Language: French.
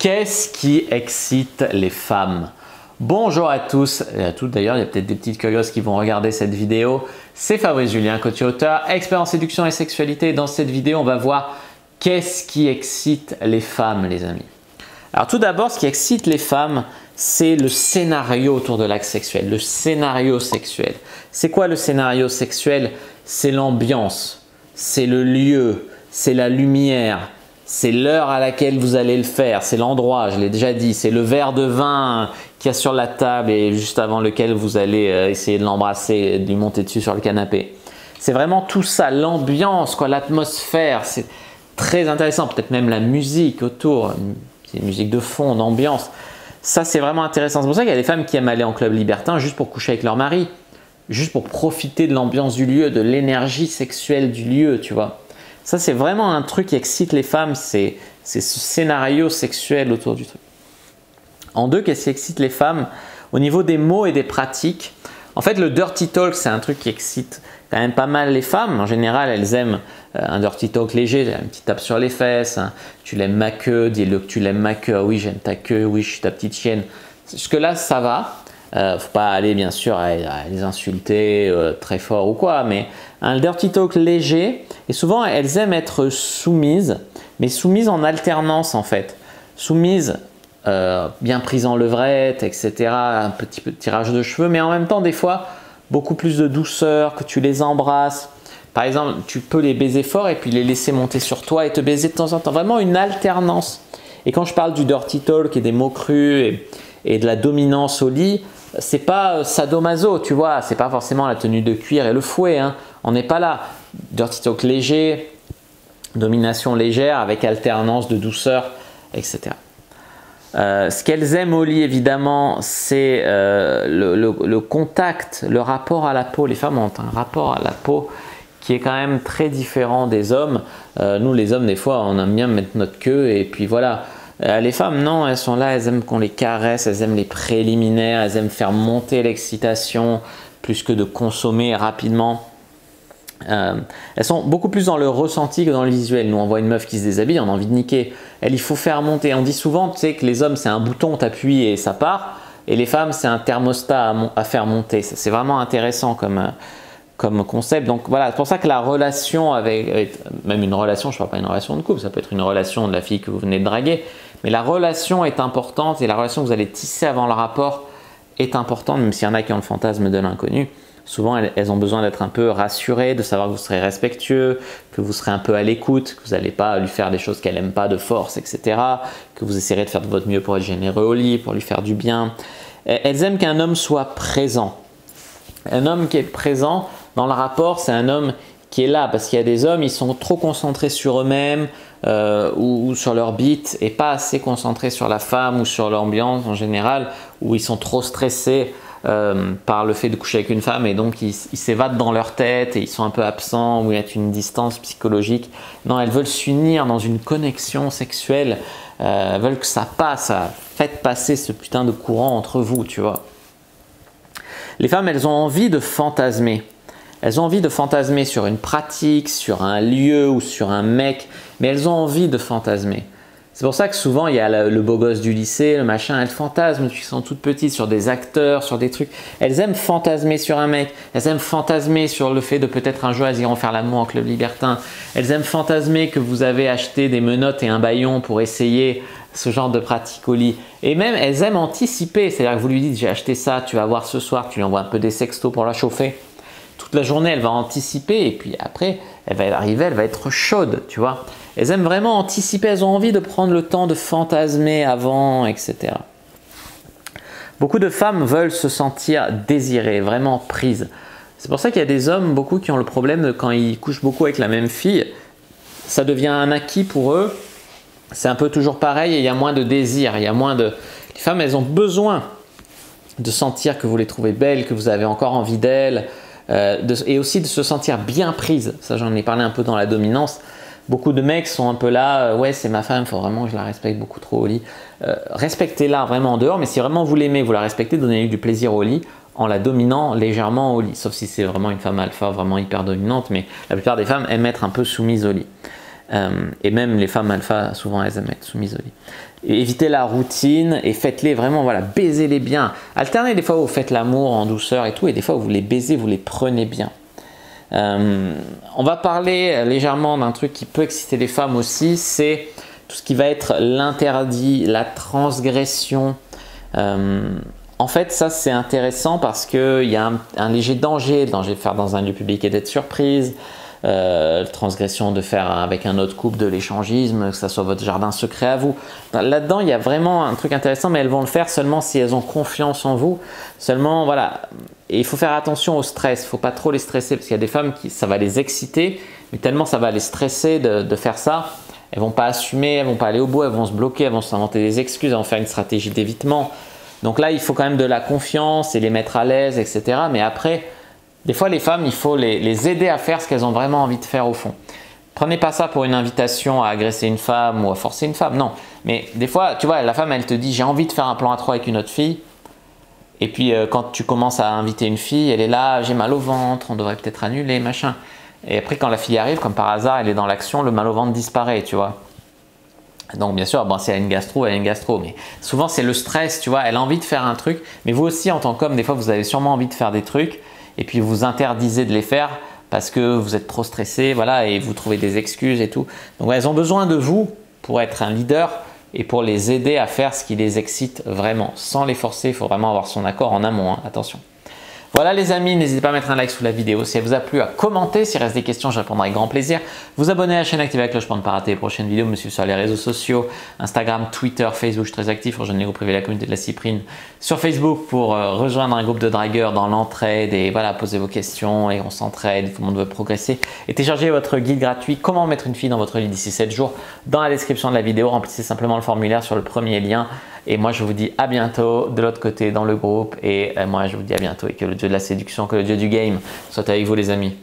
Qu'est-ce qui excite les femmes? Bonjour à tous et à toutes d'ailleurs, il y a peut-être des petites curieuses qui vont regarder cette vidéo. C'est Fabrice Julien, coach et auteur, expert en séduction et sexualité. Dans cette vidéo, on va voir qu'est-ce qui excite les femmes, les amis. Alors tout d'abord, ce qui excite les femmes, c'est le scénario autour de l'acte sexuel, le scénario sexuel. C'est quoi le scénario sexuel? C'est l'ambiance, c'est le lieu, c'est la lumière, c'est l'heure à laquelle vous allez le faire, c'est l'endroit, je l'ai déjà dit, c'est le verre de vin qu'il y a sur la table et juste avant lequel vous allez essayer de l'embrasser, de lui monter dessus sur le canapé. C'est vraiment tout ça, l'ambiance, l'atmosphère, c'est très intéressant, peut-être même la musique autour, c'est une musique de fond, d'ambiance. Ça, c'est vraiment intéressant. C'est pour ça qu'il y a des femmes qui aiment aller en club libertin juste pour coucher avec leur mari, juste pour profiter de l'ambiance du lieu, de l'énergie sexuelle du lieu, tu vois. Ça, c'est vraiment un truc qui excite les femmes, c'est ce scénario sexuel autour du truc. En deux, qu'est-ce qui excite les femmes? Au niveau des mots et des pratiques, en fait, le dirty talk, c'est un truc qui excite quand même pas mal les femmes. En général, elles aiment un dirty talk léger, un petit tape sur les fesses, hein. Tu l'aimes ma queue, dis-le que tu l'aimes ma queue, ah oui, j'aime ta queue, oui, je suis ta petite chienne. Jusque-là, ça va. Faut pas aller bien sûr à les insulter très fort ou quoi, mais un dirty talk léger. Et souvent, elles aiment être soumises, mais soumises en alternance en fait. Soumises, bien prises en levrette, etc. Un petit peu de tirage de cheveux, mais en même temps, des fois, beaucoup plus de douceur, que tu les embrasses. Par exemple, tu peux les baiser fort et puis les laisser monter sur toi et te baiser de temps en temps. Vraiment une alternance. Et quand je parle du dirty talk et des mots crus et de la dominance au lit, c'est pas sadomaso, tu vois, c'est pas forcément la tenue de cuir et le fouet, hein. On n'est pas là. Dirty talk léger, domination légère avec alternance de douceur, etc. Ce qu'elles aiment au lit, évidemment, c'est le contact, le rapport à la peau. Les femmes ont un rapport à la peau qui est quand même très différent des hommes. Nous, les hommes, des fois, on aime bien mettre notre queue et puis voilà. Les femmes, non, elles sont là, elles aiment qu'on les caresse, elles aiment les préliminaires, elles aiment faire monter l'excitation plus que de consommer rapidement. Elles sont beaucoup plus dans le ressenti que dans le visuel. Nous, on voit une meuf qui se déshabille, on a envie de niquer. Il faut faire monter. On dit souvent, tu sais, que les hommes, c'est un bouton, tu appuies et ça part. Et les femmes, c'est un thermostat à faire monter. C'est vraiment intéressant comme concept. Donc voilà, c'est pour ça que la relation avec même une relation, je ne parle pas d'une relation de couple, ça peut être une relation de la fille que vous venez de draguer, mais la relation est importante et la relation que vous allez tisser avant le rapport est importante, même s'il y en a qui ont le fantasme de l'inconnu. Souvent, elles ont besoin d'être un peu rassurées, de savoir que vous serez respectueux, que vous serez un peu à l'écoute, que vous n'allez pas lui faire des choses qu'elle n'aime pas de force, etc. Que vous essayerez de faire de votre mieux pour être généreux au lit, pour lui faire du bien. Elles aiment qu'un homme soit présent. Un homme qui est présent dans le rapport, c'est un homme qui est là, parce qu'il y a des hommes, ils sont trop concentrés sur eux-mêmes ou sur leur bite et pas assez concentrés sur la femme ou sur l'ambiance en général, où ils sont trop stressés par le fait de coucher avec une femme et donc ils s'évadent dans leur tête et ils sont un peu absents ou il y a une distance psychologique. Non, elles veulent s'unir dans une connexion sexuelle, elles veulent que ça passe, faites passer ce putain de courant entre vous, tu vois. Les femmes, elles ont envie de fantasmer. Elles ont envie de fantasmer sur une pratique, sur un lieu ou sur un mec, mais elles ont envie de fantasmer. C'est pour ça que souvent, il y a le beau gosse du lycée, le machin, elles fantasment, qui sont toutes petites, sur des acteurs, sur des trucs. Elles aiment fantasmer sur un mec, elles aiment fantasmer sur le fait de peut-être un jour, elles iront faire l'amour en club libertin. Elles aiment fantasmer que vous avez acheté des menottes et un bâillon pour essayer ce genre de pratique au lit. Et même, elles aiment anticiper, c'est-à-dire que vous lui dites, j'ai acheté ça, tu vas voir ce soir, tu lui envoies un peu des sextos pour la chauffer. Toute la journée, elle va anticiper et puis après, elle va arriver, elle va être chaude, tu vois. Elles aiment vraiment anticiper, elles ont envie de prendre le temps de fantasmer avant, etc. Beaucoup de femmes veulent se sentir désirées, vraiment prises. C'est pour ça qu'il y a des hommes, beaucoup qui ont le problème de quand ils couchent beaucoup avec la même fille, ça devient un acquis pour eux. C'est un peu toujours pareil et il y a moins de désir, il y a moins de... Les femmes, elles ont besoin de sentir que vous les trouvez belles, que vous avez encore envie d'elles, et aussi de se sentir bien prise. Ça, j'en ai parlé un peu dans la dominance. Beaucoup de mecs sont un peu là, ouais, c'est ma femme, il faut vraiment que je la respecte beaucoup trop au lit. Respectez-la vraiment en dehors, mais si vraiment vous l'aimez, vous la respectez, donnez-lui du plaisir au lit en la dominant légèrement au lit. Sauf si c'est vraiment une femme alpha, vraiment hyper dominante, mais la plupart des femmes aiment être un peu soumises au lit. Et même les femmes alpha, souvent elles aiment être soumises au lit. évitez la routine et faites-les vraiment, voilà, baisez-les bien. Alternez des fois où vous faites l'amour en douceur et tout, et des fois où vous les baisez, vous les prenez bien. On va parler légèrement d'un truc qui peut exciter les femmes aussi, c'est tout ce qui va être l'interdit, la transgression. En fait, ça c'est intéressant parce qu'il y a un léger danger de faire dans un lieu public et d'être surprise. Transgression de faire avec un autre couple de l'échangisme, que ça soit votre jardin secret à vous. Là-dedans, il y a vraiment un truc intéressant, mais elles vont le faire seulement si elles ont confiance en vous. Seulement, voilà. Et il faut faire attention au stress. Il ne faut pas trop les stresser parce qu'il y a des femmes qui ça va les exciter, mais tellement ça va les stresser de faire ça. Elles ne vont pas assumer, elles ne vont pas aller au bout, elles vont se bloquer, elles vont s'inventer des excuses, elles vont faire une stratégie d'évitement. Donc là, il faut quand même de la confiance et les mettre à l'aise, etc. Mais après, des fois, les femmes, il faut les aider à faire ce qu'elles ont vraiment envie de faire au fond. Prenez pas ça pour une invitation à agresser une femme ou à forcer une femme, non. Mais des fois, tu vois, la femme, elle te dit « j'ai envie de faire un plan à trois avec une autre fille ». Et puis, quand tu commences à inviter une fille, elle est là « j'ai mal au ventre, on devrait peut-être annuler, machin ». Et après, quand la fille arrive, comme par hasard, elle est dans l'action, le mal au ventre disparaît, tu vois. Donc bien sûr, bon, si elle a une gastro, elle a une gastro, mais souvent c'est le stress, tu vois, elle a envie de faire un truc, mais vous aussi en tant qu'homme, des fois vous avez sûrement envie de faire des trucs, et puis vous interdisez de les faire parce que vous êtes trop stressé, voilà, et vous trouvez des excuses et tout. Donc elles ont besoin de vous pour être un leader et pour les aider à faire ce qui les excite vraiment. Sans les forcer, il faut vraiment avoir son accord en amont, hein, attention. Voilà les amis, n'hésitez pas à mettre un like sous la vidéo si elle vous a plu, à commenter, s'il reste des questions, je répondrai avec grand plaisir. Vous abonner à la chaîne, activer la cloche pour ne pas rater les prochaines vidéos, me suivre sur les réseaux sociaux, Instagram, Twitter, Facebook, je suis très actif, rejoindre les groupes privés de la communauté de la Cyprine sur Facebook pour rejoindre un groupe de dragueurs dans l'entraide et voilà, poser vos questions et on s'entraide, tout le monde veut progresser. Et téléchargez votre guide gratuit, comment mettre une fille dans votre lit d'ici 7 jours dans la description de la vidéo, remplissez simplement le formulaire sur le premier lien. Et moi, je vous dis à bientôt de l'autre côté dans le groupe. Et moi, je vous dis à bientôt et que le dieu de la séduction, que le dieu du game soit avec vous les amis.